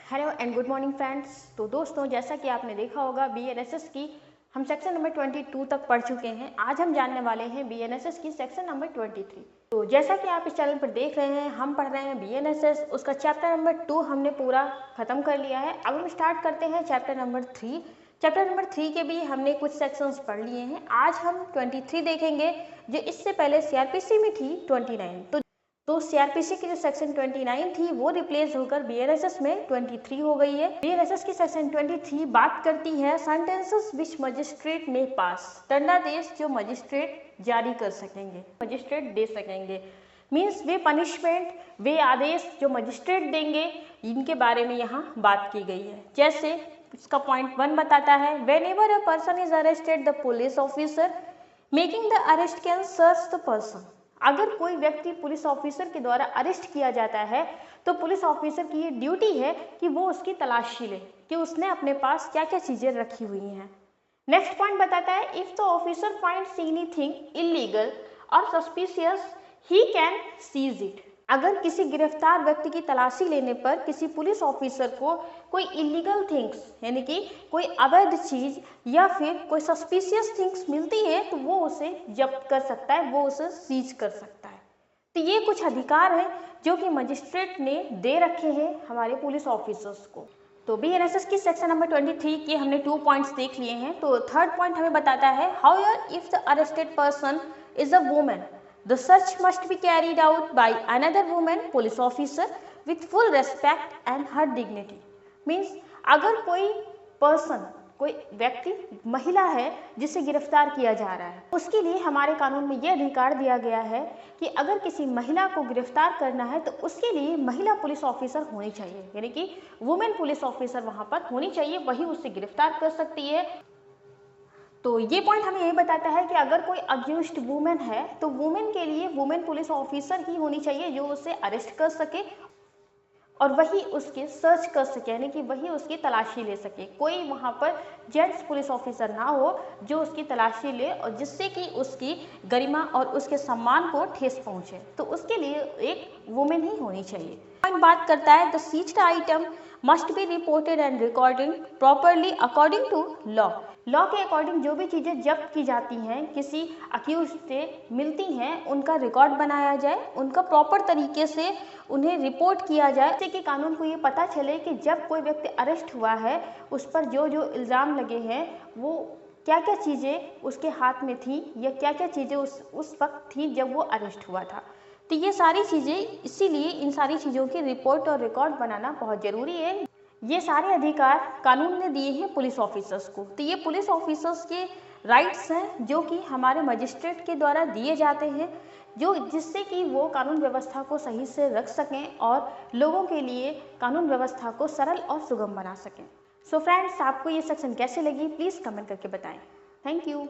Hello and good morning friends. तो दोस्तों, जैसा कि आपने देखा होगा बीएनएसएस की हम सेक्शन नंबर 22 तक पढ़ चुके हैं। आज हम जानने वाले हैं बीएनएसएस की सेक्शन नंबर 23। तो जैसा कि आप इस चैनल पर देख रहे हैं, हम पढ़ रहे हैं बीएनएसएस, उसका चैप्टर नंबर 2 हमने पूरा खत्म कर लिया है। अब हम स्टार्ट करते हैं चैप्टर नंबर 3। चैप्टर नंबर 3 के भी हमने कुछ सेक्शंस पढ़ लिए हैं। आज हम 23 देखेंगे, जो इससे पहले सीआरपीसी में थी 29। तो सीआरपीसी की जो सेक्शन 29 थी वो रिप्लेस होकर बीएनएसएस में 23 हो गई है। बीएनएसएस की सेक्शन 23 बात करती है सेंटेंसेस विच मजिस्ट्रेट में पास, दंडादेश जो मजिस्ट्रेट जारी कर सकेंगे, मजिस्ट्रेट दे सकेंगे। मीन्स वे पनिशमेंट, वे आदेश जो मजिस्ट्रेट देंगे, इनके बारे में यहाँ बात की गई है। जैसे इसका पॉइंट 1 बताता है, whenever a person is arrested the police officer making the arrest can search the person. अगर कोई व्यक्ति पुलिस ऑफिसर के द्वारा अरेस्ट किया जाता है तो पुलिस ऑफिसर की ये ड्यूटी है कि वो उसकी तलाशी ले कि उसने अपने पास क्या क्या चीजें रखी हुई हैं। नेक्स्ट पॉइंट बताता है, if the officer finds anything illegal और suspicious he can seize it. अगर किसी गिरफ्तार व्यक्ति की तलाशी लेने पर किसी पुलिस ऑफिसर को कोई इलीगल थिंग्स यानी कि कोई अवैध चीज या फिर कोई सस्पिशियस थिंग्स मिलती है तो वो उसे जब्त कर सकता है, वो उसे सीज कर सकता है। तो ये कुछ अधिकार हैं जो कि मजिस्ट्रेट ने दे रखे हैं हमारे पुलिस ऑफिसर्स को। तो बीएनएसएस की सेक्शन नंबर 23 के हमने 2 पॉइंट्स देख लिए हैं। तो थर्ड पॉइंट हमें बताता है, however if the arrested person is a woman the search must be carried out by another woman police officer with full respect and her dignity। Means अगर कोई पर्सन, कोई व्यक्ति, महिला है जिसे गिरफ्तार किया जा रहा है, उसके लिए हमारे कानून में यह अधिकार दिया गया है कि अगर किसी महिला को गिरफ्तार करना है तो उसके लिए महिला पुलिस ऑफिसर होनी चाहिए, यानी कि वुमेन पुलिस ऑफिसर वहां पर होनी चाहिए, वही उसे गिरफ्तार कर सकती है। तो ये पॉइंट हमें यही बताता है कि अगर कोई अक्यूज्ड वुमेन है तो वुमेन के लिए वुमेन पुलिस ऑफिसर ही होनी चाहिए जो उसे अरेस्ट कर सके और वही उसके सर्च कर सके, यानी कि वही उसकी तलाशी ले सके। कोई वहाँ पर जेंट्स पुलिस ऑफिसर ना हो जो उसकी तलाशी ले और जिससे कि उसकी गरिमा और उसके सम्मान को ठेस पहुँचे, तो उसके लिए एक वुमेन ही होनी चाहिए। पॉइंट बात करता है, the seized item must be reported and recorded properly according to law. Law के अकॉर्डिंग जो भी चीज़ें जब्त की जाती हैं, किसी अक्यूज से मिलती हैं, उनका रिकॉर्ड बनाया जाए, उनका प्रॉपर तरीके से उन्हें रिपोर्ट किया जाए, जिससे कि कानून को ये पता चले कि जब कोई व्यक्ति अरेस्ट हुआ है उस पर जो जो इल्ज़ाम लगे हैं वो क्या क्या चीज़ें उसके हाथ में थी या क्या क्या चीज़ें उस वक्त थी जब वो अरेस्ट हुआ था। तो ये सारी चीज़ें, इसीलिए इन सारी चीज़ों की रिपोर्ट और रिकॉर्ड बनाना बहुत ज़रूरी है। ये सारे अधिकार कानून ने दिए हैं पुलिस ऑफिसर्स को। तो ये पुलिस ऑफिसर्स के राइट्स हैं जो कि हमारे मजिस्ट्रेट के द्वारा दिए जाते हैं, जो जिससे कि वो कानून व्यवस्था को सही से रख सकें और लोगों के लिए कानून व्यवस्था को सरल और सुगम बना सकें। सो फ्रेंड्स, आपको ये सेक्शन कैसे लगी प्लीज़ कमेंट करके बताएं। Thank you.